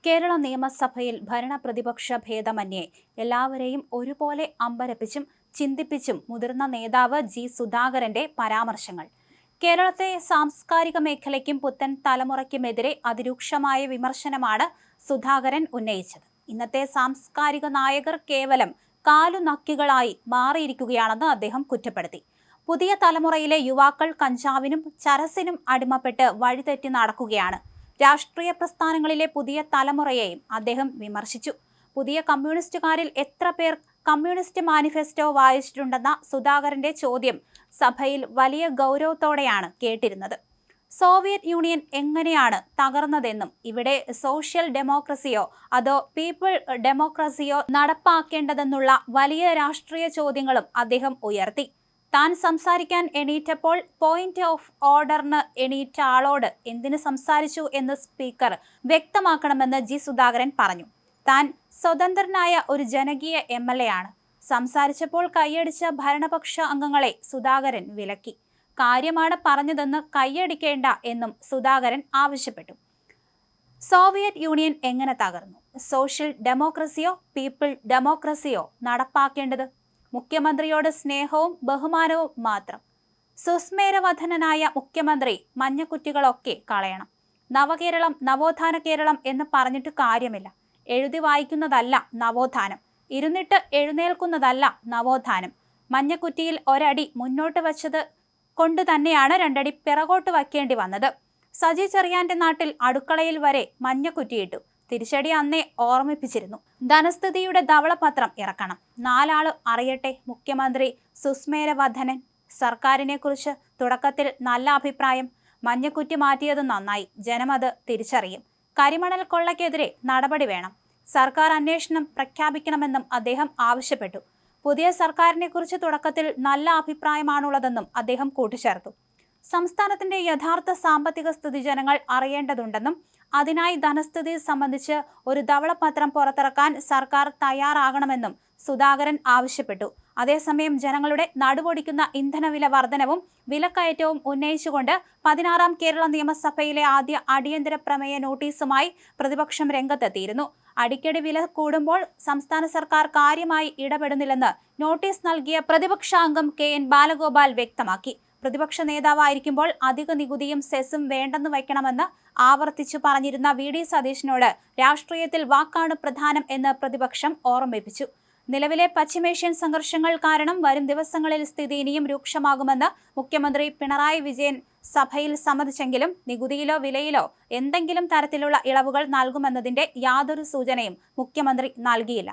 കേരള നിയമസഭയിൽ ഭരണപ്രതിപക്ഷ ഭേദമന്യേ എല്ലാവരെയും ഒരുപോലെ അമ്പരപ്പിച്ചും ചിന്തിപ്പിച്ചും മുതിർന്ന നേതാവ് ജി സുധാകരന്റെ പരാമർശങ്ങൾ. കേരളത്തെ സാംസ്കാരിക മേഖലയ്ക്കും പുത്തൻ തലമുറയ്ക്കുമെതിരെ അതിരൂക്ഷമായ വിമർശനമാണ് സുധാകരൻ ഉന്നയിച്ചത്. ഇന്നത്തെ സാംസ്കാരിക നായകർ കേവലം കാലുനക്കികളായി മാറിയിരിക്കുകയാണെന്ന് അദ്ദേഹം കുറ്റപ്പെടുത്തി. പുതിയ തലമുറയിലെ യുവാക്കൾ കഞ്ചാവിനും ചരസിനും അടിമപ്പെട്ട് വഴിതെറ്റി നടക്കുകയാണ്. രാഷ്ട്രീയ പ്രസ്ഥാനങ്ങളിലെ പുതിയ തലമുറയെയും അദ്ദേഹം വിമർശിച്ചു. പുതിയ കമ്മ്യൂണിസ്റ്റുകാരിൽ എത്ര പേർ കമ്മ്യൂണിസ്റ്റ് മാനിഫെസ്റ്റോ വായിച്ചിട്ടുണ്ടെന്ന സുധാകരന്റെ ചോദ്യം സഭയിൽ വലിയ ഗൗരവത്തോടെയാണ് കേട്ടിരുന്നത്. സോവിയറ്റ് യൂണിയൻ എങ്ങനെയാണ് തകർന്നതെന്നും ഇവിടെ സോഷ്യൽ ഡെമോക്രസിയോ അതോ പീപ്പിൾ ഡെമോക്രസിയോ നടപ്പാക്കേണ്ടതെന്നുള്ള വലിയ രാഷ്ട്രീയ ചോദ്യങ്ങളും അദ്ദേഹം ഉയർത്തി. താൻ സംസാരിക്കാൻ എണീറ്റപ്പോൾ പോയിന്റ് ഓഫ് ഓർഡറിന് എണീറ്റ ആളോട് എന്തിനു സംസാരിച്ചു എന്ന് സ്പീക്കർ വ്യക്തമാക്കണമെന്ന് ജി സുധാകരൻ പറഞ്ഞു. താൻ സ്വതന്ത്രനായ ഒരു ജനകീയ MLA ആണ്. സംസാരിച്ചപ്പോൾ കൈയടിച്ച ഭരണപക്ഷ അംഗങ്ങളെ സുധാകരൻ വിലക്കി. കാര്യമാണ് പറഞ്ഞതെന്ന് കൈയടിക്കേണ്ട എന്നും സുധാകരൻ ആവശ്യപ്പെട്ടു. സോവിയറ്റ് യൂണിയൻ എങ്ങനെ തകർന്നു? സോഷ്യൽ ഡെമോക്രസിയോ പീപ്പിൾ ഡെമോക്രസിയോ നടപ്പാക്കേണ്ടത്? മുഖ്യമന്ത്രിയോട് സ്നേഹവും ബഹുമാനവും മാത്രം. സുസ്മേരവധനനായ മുഖ്യമന്ത്രി മഞ്ഞക്കുറ്റികളൊക്കെ കളയണം. നവകേരളം നവോത്ഥാന കേരളം എന്ന് പറഞ്ഞിട്ട് കാര്യമില്ല. എഴുതി വായിക്കുന്നതല്ല നവോത്ഥാനം, ഇരുന്നിട്ട് എഴുന്നേൽക്കുന്നതല്ല നവോത്ഥാനം. മഞ്ഞക്കുറ്റിയിൽ ഒരടി മുന്നോട്ട് വച്ചത് കൊണ്ട് തന്നെയാണ് രണ്ടടി പിറകോട്ട് വയ്ക്കേണ്ടി വന്നത്. സജി ചെറിയാന്റെ നാട്ടിൽ അടുക്കളയിൽ വരെ മഞ്ഞക്കുറ്റിയിട്ടു. തിരിച്ചടി അന്നേ ഓർമ്മിപ്പിച്ചിരുന്നു. ധനസ്ഥിതിയുടെ ധവളപത്രം ഇറക്കണം, നാലാള് അറിയട്ടെ. മുഖ്യമന്ത്രി സുസ്മേരവധനൻ. സർക്കാരിനെ കുറിച്ച് തുടക്കത്തിൽ നല്ല അഭിപ്രായം. മഞ്ഞക്കുറ്റി മാറ്റിയത് നന്നായി. ജനമത് തിരിച്ചറിയും. കരിമണൽ കൊള്ളയ്ക്കെതിരെ നടപടി വേണം. സർക്കാർ അന്വേഷണം പ്രഖ്യാപിക്കണമെന്നും അദ്ദേഹം ആവശ്യപ്പെട്ടു. പുതിയ സർക്കാരിനെ കുറിച്ച് തുടക്കത്തിൽ നല്ല അഭിപ്രായമാണുള്ളതെന്നും അദ്ദേഹം കൂട്ടിച്ചേർത്തു. സംസ്ഥാനത്തിന്റെ യഥാർത്ഥ സാമ്പത്തിക സ്ഥിതി ജനങ്ങൾ അറിയേണ്ടതുണ്ടെന്നും അതിനായി ധനസ്ഥിതി സംബന്ധിച്ച് ഒരു ധവളപത്രം പുറത്തിറക്കാൻ സർക്കാർ തയ്യാറാകണമെന്നും സുധാകരൻ ആവശ്യപ്പെട്ടു. അതേസമയം ജനങ്ങളുടെ നടുവൊടിക്കുന്ന ഇന്ധനവില വർധനവും വിലക്കയറ്റവും ഉന്നയിച്ചുകൊണ്ട് 16ാം കേരള നിയമസഭയിലെ ആദ്യ അടിയന്തര പ്രമേയ നോട്ടീസുമായി പ്രതിപക്ഷം രംഗത്തെത്തിയിരുന്നു. അടിക്കടി വില കൂടുമ്പോൾ സംസ്ഥാന സർക്കാർ കാര്യമായി ഇടപെടുന്നില്ലെന്ന് നോട്ടീസ് നൽകിയ പ്രതിപക്ഷാംഗം KN ബാലഗോപാൽ വ്യക്തമാക്കി. പ്രതിപക്ഷ നേതാവായിരിക്കുമ്പോൾ അധിക നികുതിയും സെസ്സും വേണ്ടെന്ന് വയ്ക്കണമെന്ന് ആവർത്തിച്ചു പറഞ്ഞിരുന്ന VD സതീശനോട് രാഷ്ട്രീയത്തിൽ വാക്കാണ് പ്രധാനം എന്ന് പ്രതിപക്ഷം ഓർമ്മിപ്പിച്ചു. നിലവിലെ പശ്ചിമേഷ്യൻ സംഘർഷങ്ങൾ കാരണം വരും ദിവസങ്ങളിൽ സ്ഥിതി ഇനിയും രൂക്ഷമാകുമെന്ന് മുഖ്യമന്ത്രി പിണറായി വിജയൻ സഭയിൽ സമ്മതിച്ചെങ്കിലും നികുതിയിലോ വിലയിലോ എന്തെങ്കിലും തരത്തിലുള്ള ഇളവുകൾ നൽകുമെന്നതിന്റെ യാതൊരു സൂചനയും മുഖ്യമന്ത്രി നൽകിയില്ല.